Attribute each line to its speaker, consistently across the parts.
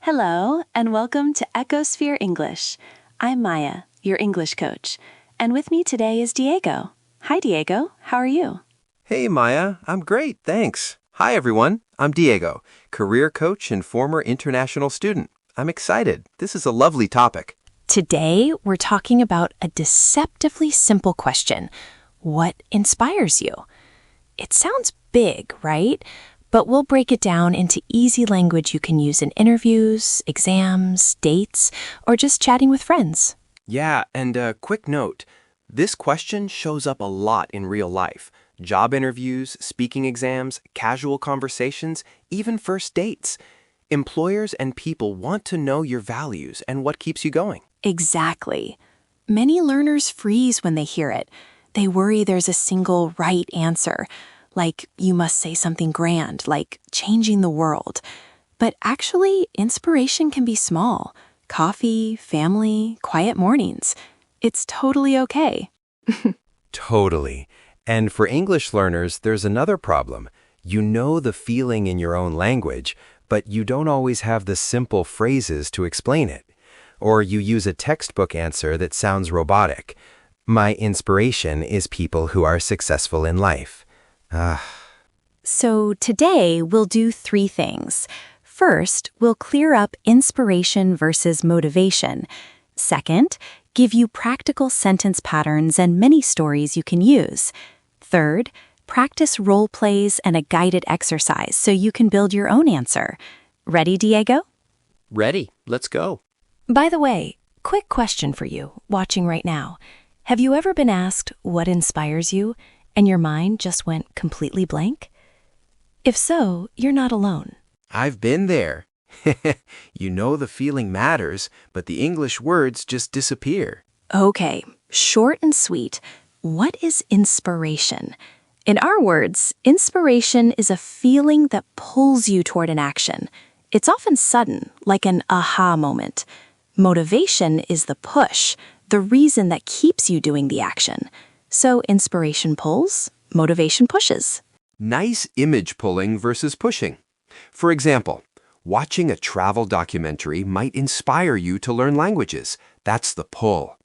Speaker 1: Hello, and welcome to Ecosphere English. I'm Maya, your English coach, and with me today is Diego. Hi, Diego. How are you?
Speaker 2: Hey, Maya. I'm great, thanks. Hi, everyone. I'm Diego, career coach and former international student. I'm excited. This is a lovely topic.
Speaker 3: Today, we're talking about a deceptively simple question. What inspires you? It sounds big, right? But we'll break it down into easy language you can use in interviews, exams, dates, or just chatting with friends.
Speaker 2: Yeah, and a quick note. This question shows up a lot in real life. Job interviews, speaking exams, casual conversations, even first dates. Employers and people want to know your values and what keeps you going.
Speaker 3: Exactly. Many learners freeze when they hear it. They worry there's a single right answer, like you must say something grand, like changing the world. But actually, inspiration can be small. Coffee, family, quiet mornings. It's totally okay.
Speaker 2: Totally. And for English learners, there's another problem. You know the feeling in your own language, but you don't always have the simple phrases to explain it. Or you use a textbook answer that sounds robotic. My inspiration is people who are successful in life.
Speaker 3: So today, we'll do 3 things. First, we'll clear up inspiration versus motivation. Second, give you practical sentence patterns and mini stories you can use. Third, practice role plays and a guided exercise so you can build your own answer. Ready, Diego?
Speaker 2: Ready. Let's go.
Speaker 3: By the way, quick question for you, watching right now. Have you ever been asked what inspires you, and your mind just went completely blank? If so, you're not alone.
Speaker 2: I've been there. You know the feeling matters, but the English words just disappear.
Speaker 3: Okay, short and sweet. What is inspiration? In our words, inspiration is a feeling that pulls you toward an action. It's often sudden, like an aha moment. Motivation is the push, the reason that keeps you doing the action. So inspiration pulls, motivation pushes.
Speaker 2: Nice image pulling versus pushing. For example, watching a travel documentary might inspire you to learn languages. That's the pull.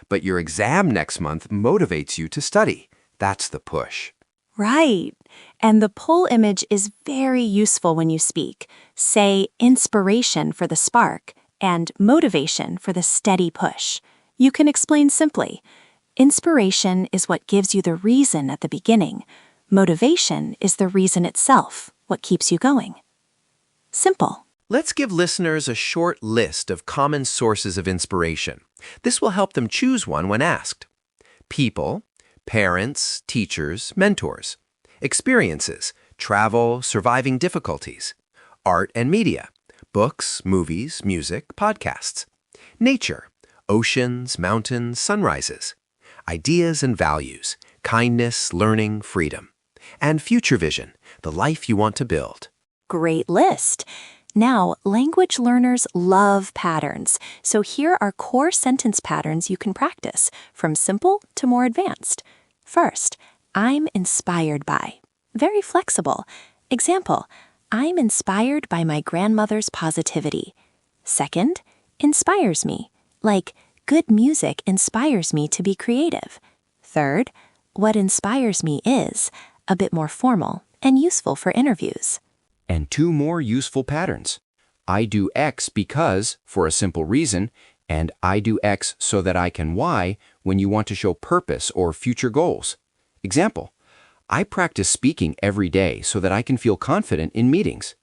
Speaker 2: But your exam next month motivates you to study. That's the push.
Speaker 3: Right. And the pull image is very useful when you speak. Say inspiration for the spark and motivation for the steady push. You can explain simply. Inspiration is what gives you the reason at the beginning. Motivation is the reason itself, what keeps you going. Simple.
Speaker 2: Let's give listeners a short list of common sources of inspiration. This will help them choose one when asked. People, parents, teachers, mentors. Experiences, travel, surviving difficulties. Art and media, books, movies, music, podcasts. Nature, oceans, mountains, sunrises. Ideas and values, kindness, learning, freedom. And future vision, the life you want to build.
Speaker 3: Great list. Now, language learners love patterns, so here are core sentence patterns you can practice, from simple to more advanced. First, I'm inspired by. Very flexible. Example, I'm inspired by my grandmother's positivity. Second, inspires me. Like, good music inspires me to be creative. Third, what inspires me is a bit more formal and useful for interviews.
Speaker 4: And 2 more useful patterns. I do X because, for a simple reason, and I do X so that I can Y when you want to show purpose or future goals. Example, I practice speaking every day so that I can feel confident in meetings.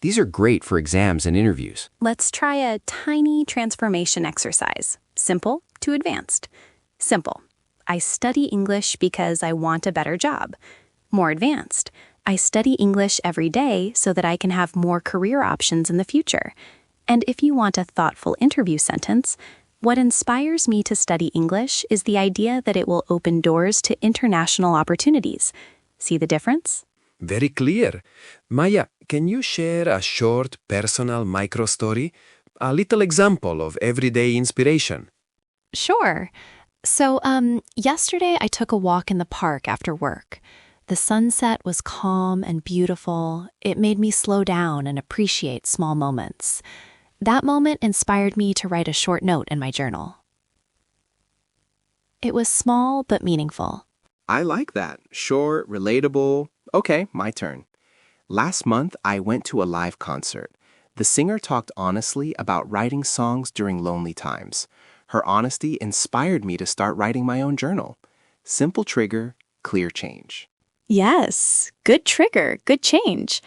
Speaker 4: These are great for exams and interviews.
Speaker 1: Let's try a tiny transformation exercise. Simple to advanced. Simple. I study English because I want a better job. More advanced. I study English every day so that I can have more career options in the future. And if you want a thoughtful interview sentence, what inspires me to study English is the idea that it will open doors to international opportunities. See the difference?
Speaker 5: Very clear. Maya, can you share a short personal micro-story? A little example of everyday inspiration.
Speaker 3: Sure. So, yesterday I took a walk in the park after work. The sunset was calm and beautiful. It made me slow down and appreciate small moments. That moment inspired me to write a short note in my journal. It was small but meaningful.
Speaker 6: I like that. Short, relatable. Okay, my turn. Last month, I went to a live concert. The singer talked honestly about writing songs during lonely times. Her honesty inspired me to start writing my own journal. Simple trigger, clear change.
Speaker 3: Yes, good trigger, good change.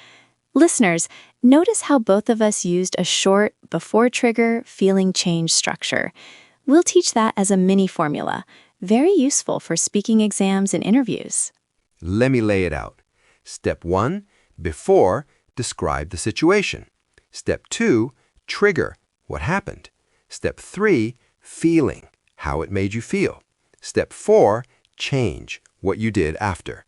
Speaker 3: Listeners, notice how both of us used a short before trigger feeling change structure. We'll teach that as a mini formula, very useful for speaking exams and interviews.
Speaker 2: Let me lay it out. Step 1, before, describe the situation. Step 2, trigger, what happened. Step 3, feeling, how it made you feel. Step 4, change, what you did after.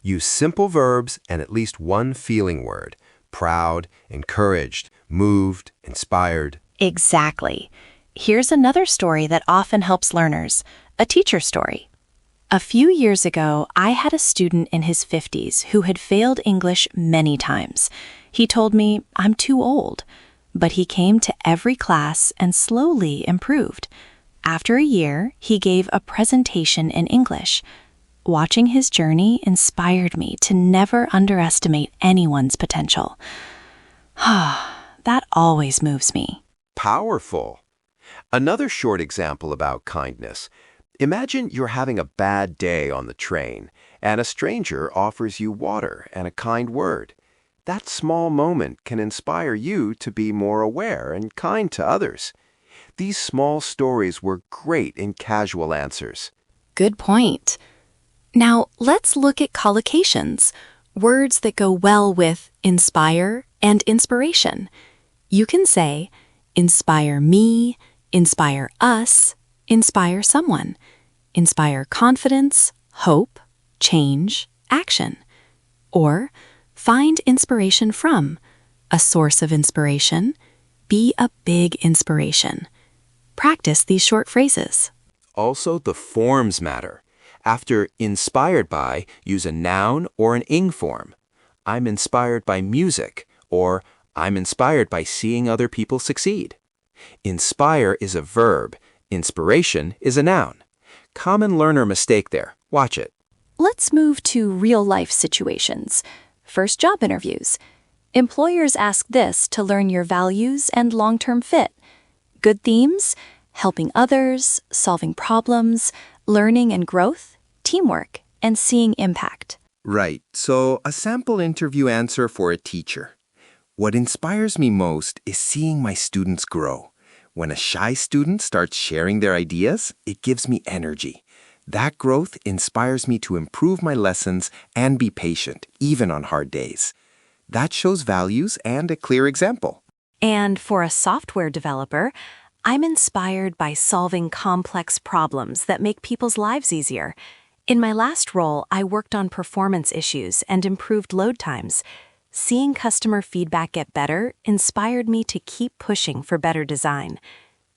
Speaker 2: Use simple verbs and at least one feeling word. Proud, encouraged, moved, inspired.
Speaker 3: Exactly. Here's another story that often helps learners, a teacher story. A few years ago, I had a student in his 50s who had failed English many times. He told me, I'm too old. But he came to every class and slowly improved. After a year, he gave a presentation in English. Watching his journey inspired me to never underestimate anyone's potential. That always moves me.
Speaker 2: Powerful. Another short example about kindness. Imagine you're having a bad day on the train, and a stranger offers you water and a kind word. That small moment can inspire you to be more aware and kind to others. These small stories were great in casual answers.
Speaker 3: Good point. Now, let's look at collocations, words that go well with inspire and inspiration. You can say, inspire me, inspire us, inspire someone. Inspire confidence, hope, change, action. Or, find inspiration from, a source of inspiration, be a big inspiration. Practice these short phrases.
Speaker 6: Also, the forms matter. After inspired by, use a noun or an ing form. I'm inspired by music, or I'm inspired by seeing other people succeed. Inspire is a verb. Inspiration is a noun. Common learner mistake there. Watch it.
Speaker 3: Let's move to real-life situations. First job interviews. Employers ask this to learn your values and long-term fit. Good themes: helping others, solving problems, learning and growth, teamwork, and seeing impact.
Speaker 6: Right, so a sample interview answer for a teacher. What inspires me most is seeing my students grow. When a shy student starts sharing their ideas, it gives me energy. That growth inspires me to improve my lessons and be patient, even on hard days. That shows values and a clear example.
Speaker 3: And for a software developer, I'm inspired by solving complex problems that make people's lives easier. In my last role, I worked on performance issues and improved load times. Seeing customer feedback get better inspired me to keep pushing for better design.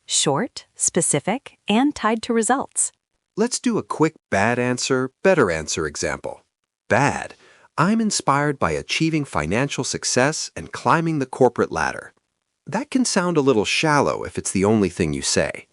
Speaker 3: Short, specific, and tied to results.
Speaker 2: Let's do a quick bad answer, better answer example. Bad. I'm inspired by achieving financial success and climbing the corporate ladder. That can sound a little shallow if it's the only thing you say.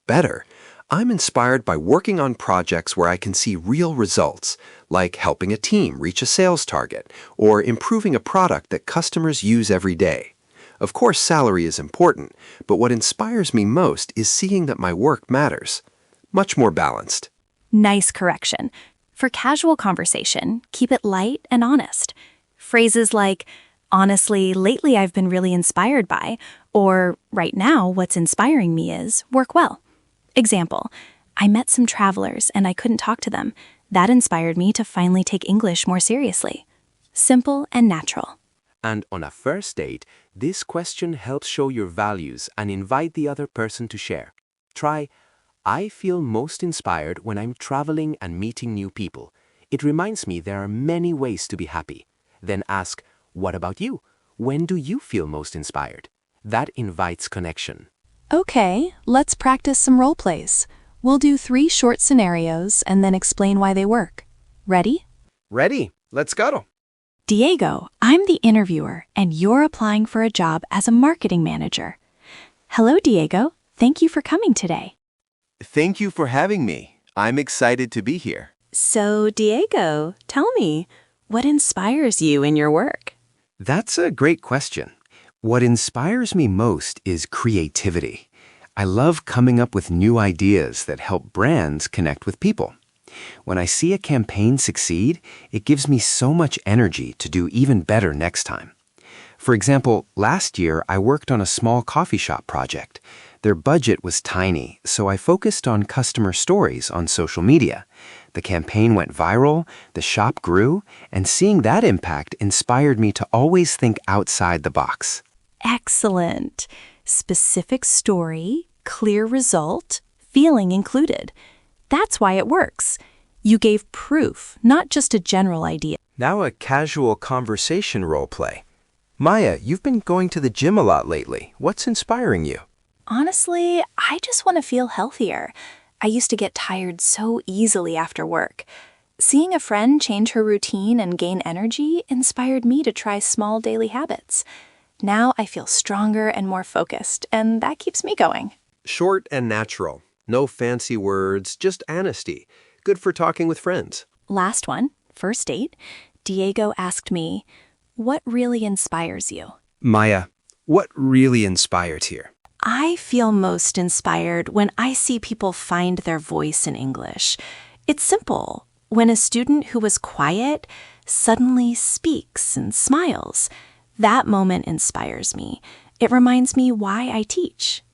Speaker 2: Better. I'm inspired by working on projects where I can see real results, like helping a team reach a sales target or improving a product that customers use every day. Of course, salary is important, but what inspires me most is seeing that my work matters. Much more balanced.
Speaker 3: Nice correction. For casual conversation, keep it light and honest. Phrases like, honestly, lately I've been really inspired by, or right now what's inspiring me is, work well. Example, I met some travelers and I couldn't talk to them. That inspired me to finally take English more seriously. Simple and natural.
Speaker 6: And on a first date, this question helps show your values and invite the other person to share. Try, I feel most inspired when I'm traveling and meeting new people. It reminds me there are many ways to be happy. Then ask, what about you? When do you feel most inspired? That invites connection.
Speaker 3: Okay, let's practice some role plays. We'll do 3 short scenarios and then explain why they work. Ready?
Speaker 6: Ready? Let's go.
Speaker 3: Diego, I'm the interviewer and you're applying for a job as a marketing manager. Hello, Diego. Thank you for coming today.
Speaker 6: Thank you for having me. I'm excited to be here.
Speaker 3: So, Diego, tell me, what inspires you in your work?
Speaker 2: That's a great question. What inspires me most is creativity. I love coming up with new ideas that help brands connect with people. When I see a campaign succeed, it gives me so much energy to do even better next time. For example, last year I worked on a small coffee shop project. Their budget was tiny, so I focused on customer stories on social media. The campaign went viral, the shop grew, and seeing that impact inspired me to always think outside the box.
Speaker 3: Excellent. Specific story, clear result, feeling included. That's why it works. You gave proof, not just a general idea.
Speaker 2: Now a casual conversation role play. Maya, you've been going to the gym a lot lately. What's inspiring you?
Speaker 3: Honestly, I just want to feel healthier. I used to get tired so easily after work. Seeing a friend change her routine and gain energy inspired me to try small daily habits. Now I feel stronger and more focused, and that keeps me going.
Speaker 2: Short and natural. No fancy words, just honesty. Good for talking with friends.
Speaker 3: Last one, first date, Diego asked me, "What really inspires you?"
Speaker 5: Maya, what really inspired here?
Speaker 3: I feel most inspired when I see people find their voice in English. It's simple. When a student who was quiet suddenly speaks and smiles, that moment inspires me. It reminds me why I teach.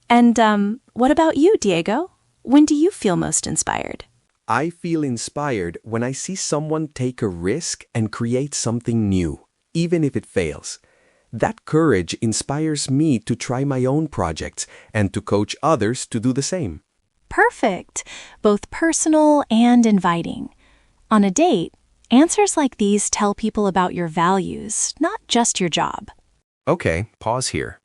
Speaker 3: And what about you, Diego? When do you feel most inspired?
Speaker 7: I feel inspired when I see someone take a risk and create something new, even if it fails. That courage inspires me to try my own projects and to coach others to do the same.
Speaker 3: Perfect. Both personal and inviting. On a date, answers like these tell people about your values, not just your job.
Speaker 2: Okay, pause here.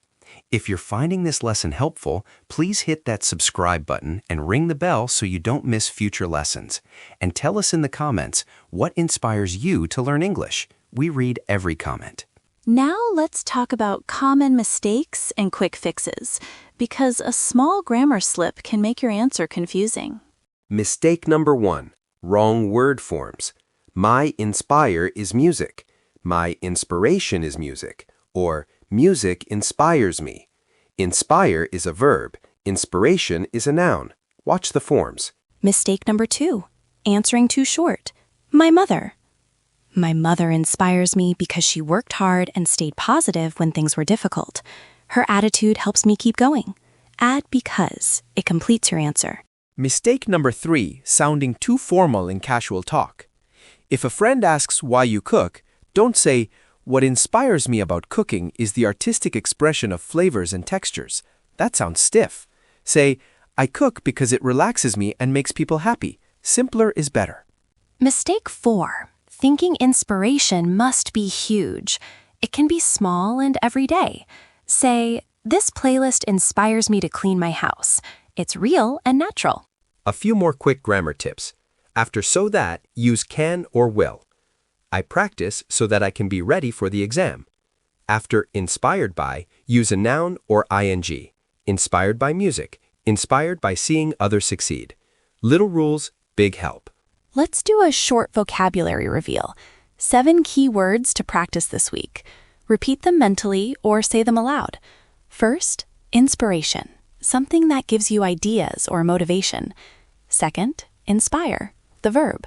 Speaker 2: If you're finding this lesson helpful, please hit that subscribe button and ring the bell so you don't miss future lessons. And tell us in the comments what inspires you to learn English. We read every comment.
Speaker 3: Now let's talk about common mistakes and quick fixes, because a small grammar slip can make your answer confusing.
Speaker 7: Mistake number 1. Wrong word forms. My inspire is music. My inspiration is music. Or music inspires me. Inspire is a verb. Inspiration is a noun. Watch the forms.
Speaker 3: Mistake number 2. Answering too short. My mother. My mother inspires me because she worked hard and stayed positive when things were difficult. Her attitude helps me keep going. Add because. It completes your answer.
Speaker 8: Mistake number 3, sounding too formal in casual talk. If a friend asks why you cook, don't say, "What inspires me about cooking is the artistic expression of flavors and textures." That sounds stiff. Say, "I cook because it relaxes me and makes people happy." Simpler is better.
Speaker 3: Mistake 4. Thinking inspiration must be huge. It can be small and everyday. Say, "This playlist inspires me to clean my house." It's real and natural.
Speaker 7: A few more quick grammar tips. After so that, use can or will. I practice so that I can be ready for the exam. After inspired by, use a noun or ing. Inspired by music. Inspired by seeing others succeed. Little rules, big help.
Speaker 3: Let's do a short vocabulary reveal. 7 key words to practice this week. Repeat them mentally or say them aloud. First, inspiration, something that gives you ideas or motivation. Second, inspire, the verb.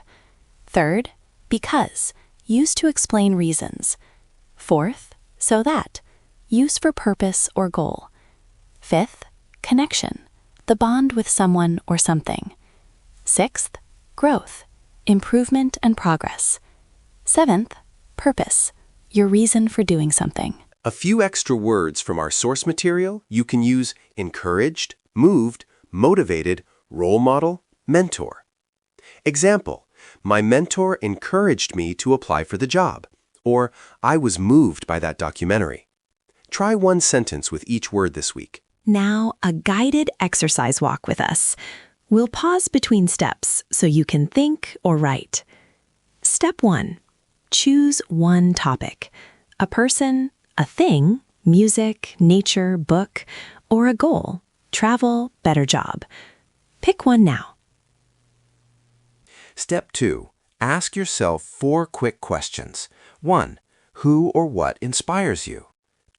Speaker 3: Third, because, used to explain reasons. Fourth, so that, use for purpose or goal. Fifth, connection, the bond with someone or something. Sixth, growth, improvement and progress. Seventh, purpose, your reason for doing something.
Speaker 7: A few extra words from our source material you can use encouraged, moved, motivated, role model, mentor. Example, my mentor encouraged me to apply for the job, or I was moved by that documentary. Try one sentence with each word this week.
Speaker 1: Now, a guided exercise walk with us. We'll pause between steps so you can think or write. Step 1. Choose one topic. A person, a thing,
Speaker 3: music, nature, book, or a goal, travel, better job. Pick one now.
Speaker 2: Step 2. Ask yourself 4 quick questions. 1. Who or what inspires you?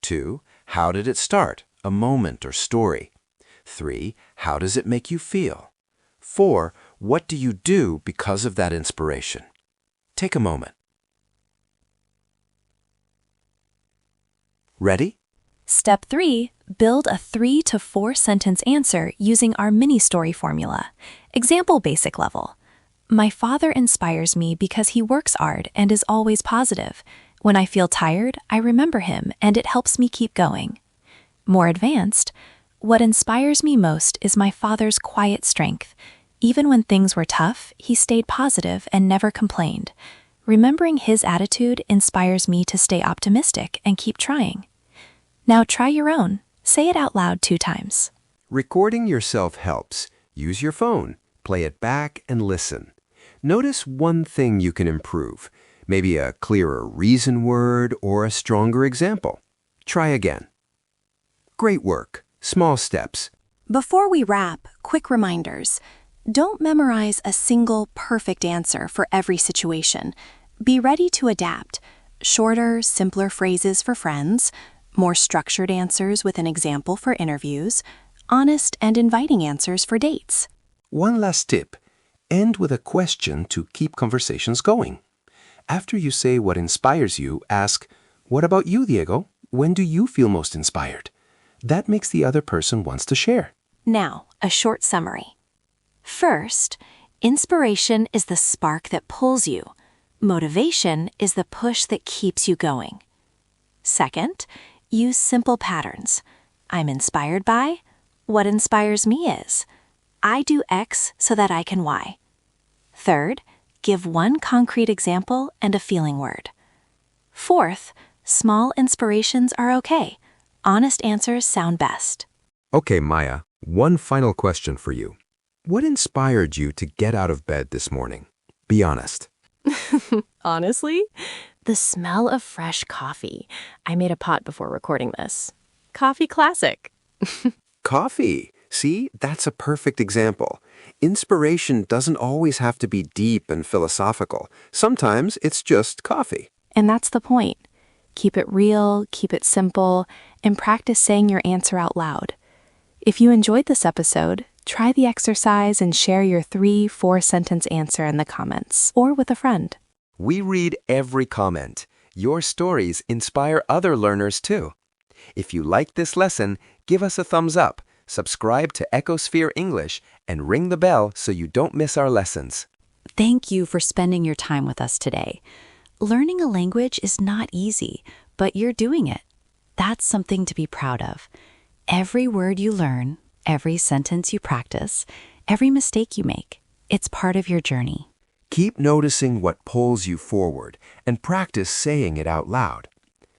Speaker 2: 2. How did it start? A moment or story. 3. How does it make you feel? 4. What do you do because of that inspiration? Take a moment. Ready?
Speaker 3: Step 3. Build a 3 to 4 sentence answer using our mini story formula. Example basic level. My father inspires me because he works hard and is always positive. When I feel tired, I remember him and it helps me keep going. More advanced, what inspires me most is my father's quiet strength. Even when things were tough, he stayed positive and never complained. Remembering his attitude inspires me to stay optimistic and keep trying. Now try your own. Say it out loud 2 times.
Speaker 2: Recording yourself helps. Use your phone. Play it back and listen. Notice one thing you can improve. Maybe a clearer reason word or a stronger example. Try again. Great work. Small steps.
Speaker 1: Before we wrap, quick reminders. Don't memorize a single perfect answer for every situation. Be ready to adapt. Shorter, simpler phrases for friends, more structured answers with an example for interviews, honest and inviting answers for dates.
Speaker 7: One last tip. End with a question to keep conversations going. After you say what inspires you, ask, "What about you, Diego? When do you feel most inspired?" That makes the other person wants to share.
Speaker 3: Now, a short summary. First, inspiration is the spark that pulls you. Motivation is the push that keeps you going. Second, use simple patterns. I'm inspired by. What inspires me is. I do X so that I can Y. Third, give one concrete example and a feeling word. Fourth, small inspirations are okay. Honest answers sound best.
Speaker 5: Okay, Maya, one final question for you. What inspired you to get out of bed this morning? Be honest.
Speaker 9: Honestly, the smell of fresh coffee. I made a pot before recording this. Coffee classic.
Speaker 7: Coffee. See, that's a perfect example. Inspiration doesn't always have to be deep and philosophical. Sometimes it's just coffee.
Speaker 1: And that's the point. Keep it real, keep it simple, and practice saying your answer out loud. If you enjoyed this episode, try the exercise and share your 3-4 sentence answer in the comments or with a friend.
Speaker 2: We read every comment. Your stories inspire other learners too. If you liked this lesson, give us a thumbs up, subscribe to Ecosphere English, and ring the bell so you don't miss our lessons.
Speaker 3: Thank you for spending your time with us today. Learning a language is not easy, but you're doing it. That's something to be proud of. Every word you learn, every sentence you practice, every mistake you make, it's part of your journey.
Speaker 2: Keep noticing what pulls you forward and practice saying it out loud.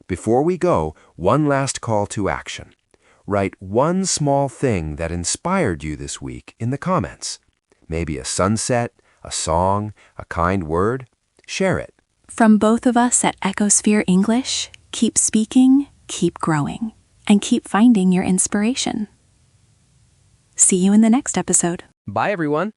Speaker 2: Before we go, one last call to action. Write one small thing that inspired you this week in the comments. Maybe a sunset, a song, a kind word. Share it.
Speaker 1: From both of us at Ecosphere English, keep speaking, keep growing, and keep finding your inspiration. See you in the next episode.
Speaker 8: Bye, everyone.